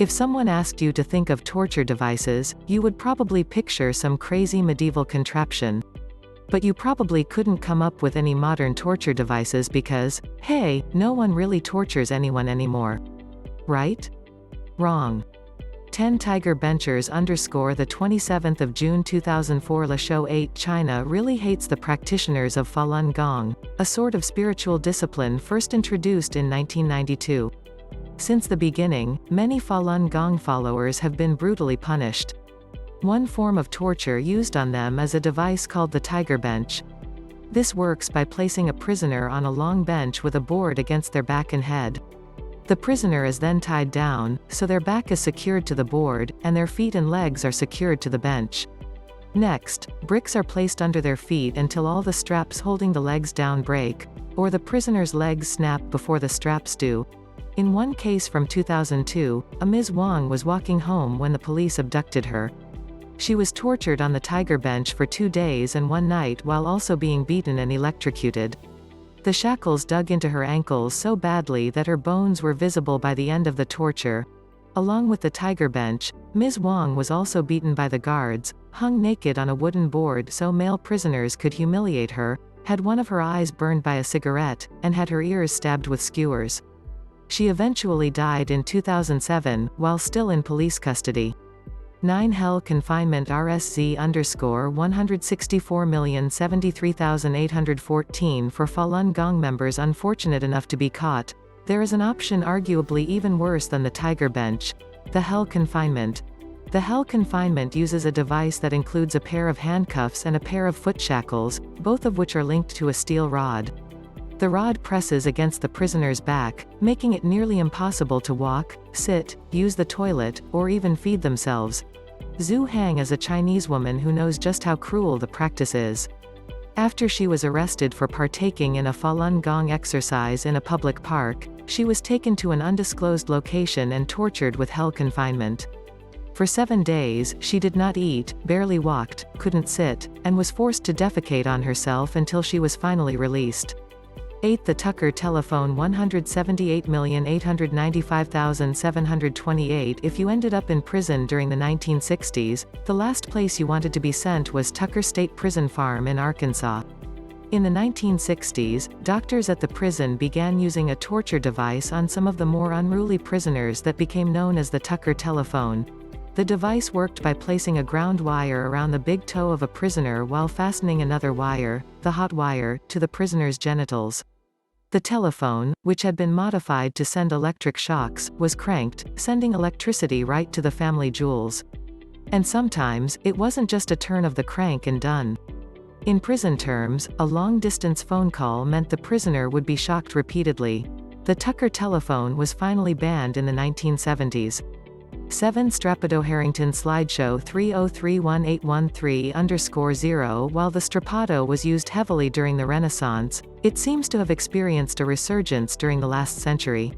If someone asked you to think of torture devices, you would probably picture some crazy medieval contraption. But you probably couldn't come up with any modern torture devices because, hey, no one really tortures anyone anymore. Right? Wrong. 10 Tiger Benchers _ the 27th of June 2004 Le Show 8 China really hates the practitioners of Falun Gong, a sort of spiritual discipline first introduced in 1992. Since the beginning, many Falun Gong followers have been brutally punished. One form of torture used on them is a device called the Tiger Bench. This works by placing a prisoner on a long bench with a board against their back and head. The prisoner is then tied down, so their back is secured to the board, and their feet and legs are secured to the bench. Next, bricks are placed under their feet until all the straps holding the legs down break, or the prisoner's legs snap before the straps do. In one case from 2002, a Ms. Wang was walking home when the police abducted her. She was tortured on the Tiger Bench for 2 days and 1 night while also being beaten and electrocuted. The shackles dug into her ankles so badly that her bones were visible by the end of the torture. Along with the Tiger Bench, Ms. Wang was also beaten by the guards, hung naked on a wooden board so male prisoners could humiliate her, had one of her eyes burned by a cigarette, and had her ears stabbed with skewers. She eventually died in 2007, while still in police custody. 9 Hell Confinement RSZ _ 164,073,814 for Falun Gong members unfortunate enough to be caught. There is an option arguably even worse than the Tiger Bench: the Hell Confinement. The Hell Confinement uses a device that includes a pair of handcuffs and a pair of foot shackles, both of which are linked to a steel rod. The rod presses against the prisoner's back, making it nearly impossible to walk, sit, use the toilet, or even feed themselves. Zhu Hang is a Chinese woman who knows just how cruel the practice is. After she was arrested for partaking in a Falun Gong exercise in a public park, she was taken to an undisclosed location and tortured with hell confinement. For 7 days, she did not eat, barely walked, couldn't sit, and was forced to defecate on herself until she was finally released. 8 The Tucker Telephone 178,895,728 If you ended up in prison during the 1960s, the last place you wanted to be sent was Tucker State Prison Farm in Arkansas. In the 1960s, doctors at the prison began using a torture device on some of the more unruly prisoners that became known as the Tucker Telephone. The device worked by placing a ground wire around the big toe of a prisoner while fastening another wire, the hot wire, to the prisoner's genitals. The telephone, which had been modified to send electric shocks, was cranked, sending electricity right to the family jewels. And sometimes, it wasn't just a turn of the crank and done. In prison terms, a long-distance phone call meant the prisoner would be shocked repeatedly. The Tucker telephone was finally banned in the 1970s. 7 Strappado Harrington Slideshow 3031813_0 While the Strappado was used heavily during the Renaissance, it seems to have experienced a resurgence during the last century.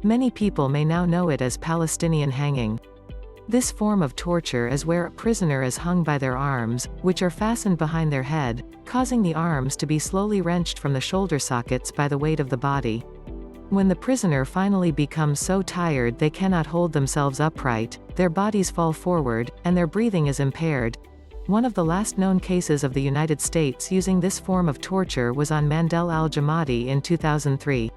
Many people may now know it as Palestinian hanging. This form of torture is where a prisoner is hung by their arms, which are fastened behind their head, causing the arms to be slowly wrenched from the shoulder sockets by the weight of the body. When the prisoner finally becomes so tired they cannot hold themselves upright, their bodies fall forward, and their breathing is impaired. One of the last known cases of the United States using this form of torture was on Mandel al-Jamadi in 2003.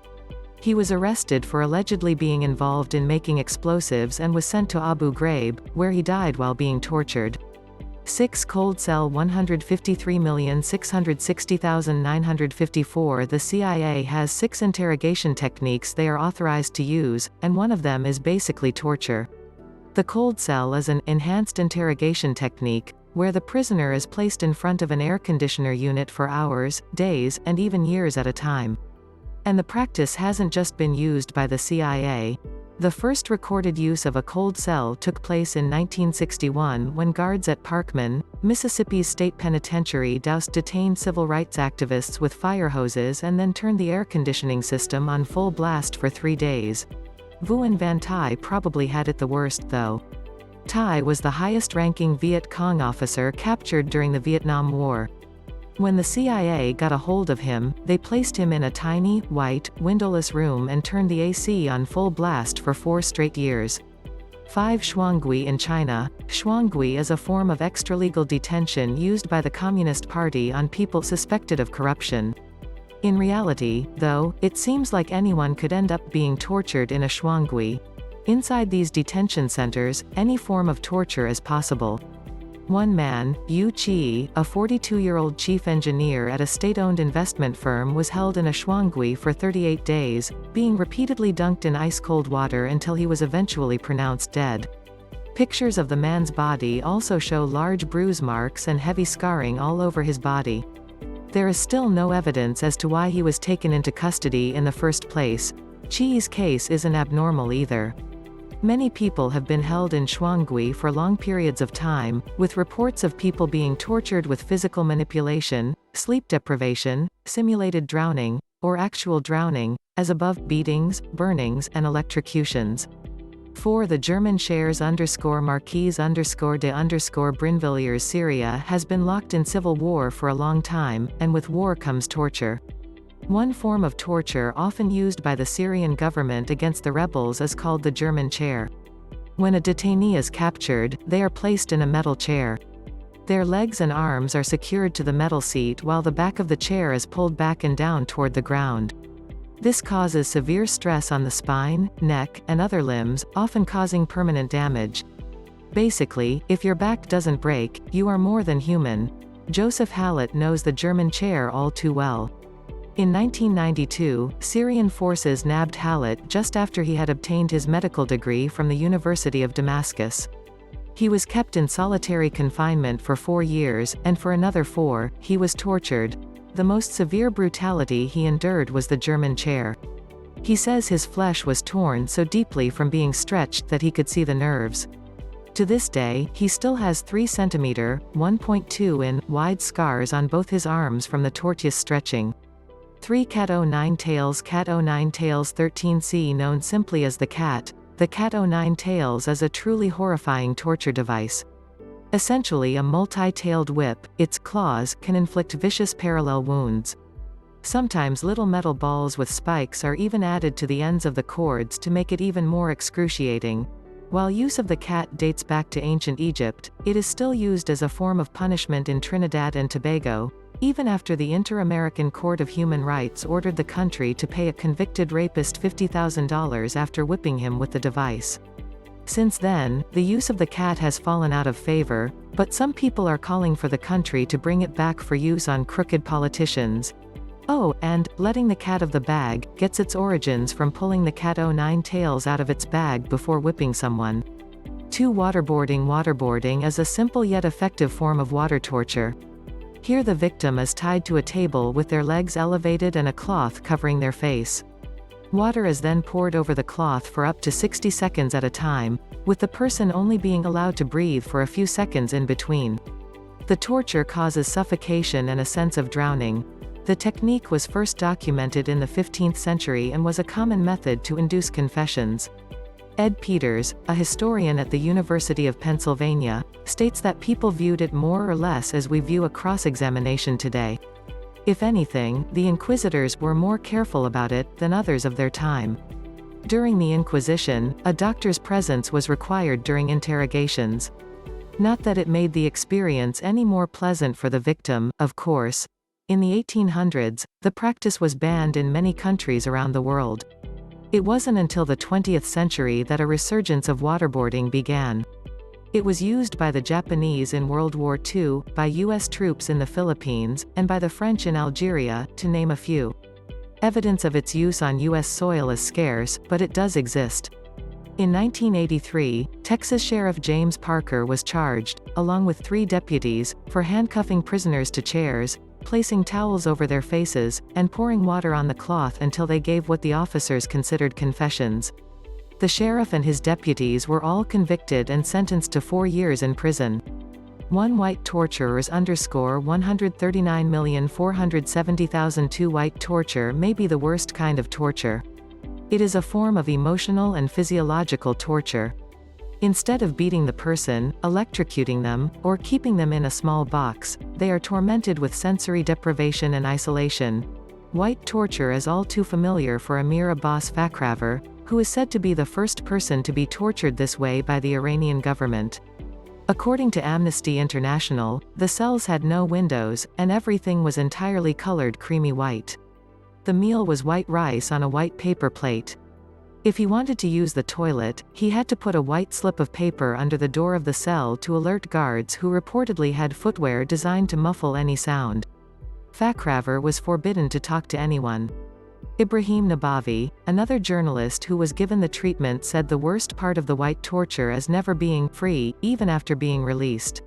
He was arrested for allegedly being involved in making explosives and was sent to Abu Ghraib, where he died while being tortured. 6 Cold Cell 153,660,954 The CIA has 6 interrogation techniques they are authorized to use, and one of them is basically torture. The cold cell is an enhanced interrogation technique, where the prisoner is placed in front of an air conditioner unit for hours, days, and even years at a time. And the practice hasn't just been used by the CIA. The first recorded use of a cold cell took place in 1961 when guards at Parkman, Mississippi's state penitentiary doused detained civil rights activists with fire hoses and then turned the air conditioning system on full blast for 3 days. Nguyen Van Thai probably had it the worst though. Thai was the highest-ranking Viet Cong officer captured during the Vietnam War. When the CIA got a hold of him, they placed him in a tiny, white, windowless room and turned the AC on full blast for 4 straight years. 5. Shuanggui in China. Shuanggui is a form of extralegal detention used by the Communist Party on people suspected of corruption. In reality, though, it seems like anyone could end up being tortured in a shuanggui. Inside these detention centers, any form of torture is possible. One man, Yu Qi, a 42-year-old chief engineer at a state-owned investment firm, was held in a shuanggui for 38 days, being repeatedly dunked in ice-cold water until he was eventually pronounced dead. Pictures of the man's body also show large bruise marks and heavy scarring all over his body. There is still no evidence as to why he was taken into custody in the first place. Qi's case isn't abnormal either. Many people have been held in shuanggui for long periods of time, with reports of people being tortured with physical manipulation, sleep deprivation, simulated drowning, or actual drowning, as above, beatings, burnings, and electrocutions. 4. The German shares Marquise de Brinvilliers Syria has been locked in civil war for a long time, and with war comes torture. One form of torture often used by the Syrian government against the rebels is called the German chair. When a detainee is captured, they are placed in a metal chair. Their legs and arms are secured to the metal seat while the back of the chair is pulled back and down toward the ground. This causes severe stress on the spine, neck, and other limbs, often causing permanent damage. Basically, if your back doesn't break, you are more than human. Joseph Hallett knows the German chair all too well. In 1992, Syrian forces nabbed Hallett just after he had obtained his medical degree from the University of Damascus. He was kept in solitary confinement for 4 years, and for another 4, he was tortured. The most severe brutality he endured was the German chair. He says his flesh was torn so deeply from being stretched that he could see the nerves. To this day, he still has 3 cm (1.2 in) wide scars on both his arms from the tortuous stretching. 3. Cat O9 Tails 13C, known simply as the Cat O9 Tails is a truly horrifying torture device. Essentially a multi-tailed whip, its claws can inflict vicious parallel wounds. Sometimes little metal balls with spikes are even added to the ends of the cords to make it even more excruciating. While use of the cat dates back to ancient Egypt, it is still used as a form of punishment in Trinidad and Tobago, even after the Inter-American Court of Human Rights ordered the country to pay a convicted rapist $50,000 after whipping him with the device. Since then, the use of the cat has fallen out of favor, but some people are calling for the country to bring it back for use on crooked politicians. Oh, and letting the cat of the bag gets its origins from pulling the Cat O9 Tails out of its bag before whipping someone. 2. Waterboarding is a simple yet effective form of water torture. Here the victim is tied to a table with their legs elevated and a cloth covering their face. Water is then poured over the cloth for up to 60 seconds at a time, with the person only being allowed to breathe for a few seconds in between. The torture causes suffocation and a sense of drowning. The technique was first documented in the 15th century and was a common method to induce confessions. Ed Peters, a historian at the University of Pennsylvania, states that people viewed it more or less as we view a cross-examination today. If anything, the inquisitors were more careful about it than others of their time. During the Inquisition, a doctor's presence was required during interrogations. Not that it made the experience any more pleasant for the victim, of course. In the 1800s, the practice was banned in many countries around the world. It wasn't until the 20th century that a resurgence of waterboarding began. It was used by the Japanese in World War II, by U.S. troops in the Philippines, and by the French in Algeria, to name a few. Evidence of its use on U.S. soil is scarce, but it does exist. In 1983, Texas Sheriff James Parker was charged, along with 3 deputies, for handcuffing prisoners to chairs, placing towels over their faces, and pouring water on the cloth until they gave what the officers considered confessions. The sheriff and his deputies were all convicted and sentenced to 4 years in prison. 1 White torturers $139,470,002 White torture may be the worst kind of torture. It is a form of emotional and physiological torture. Instead of beating the person, electrocuting them, or keeping them in a small box, they are tormented with sensory deprivation and isolation. White torture is all too familiar for Amir Abbas Fakhraver, who is said to be the first person to be tortured this way by the Iranian government. According to Amnesty International, the cells had no windows, and everything was entirely colored creamy white. The meal was white rice on a white paper plate. If he wanted to use the toilet, he had to put a white slip of paper under the door of the cell to alert guards who reportedly had footwear designed to muffle any sound. Fakhraver was forbidden to talk to anyone. Ibrahim Nabavi, another journalist who was given the treatment, said the worst part of the white torture is never being free, even after being released.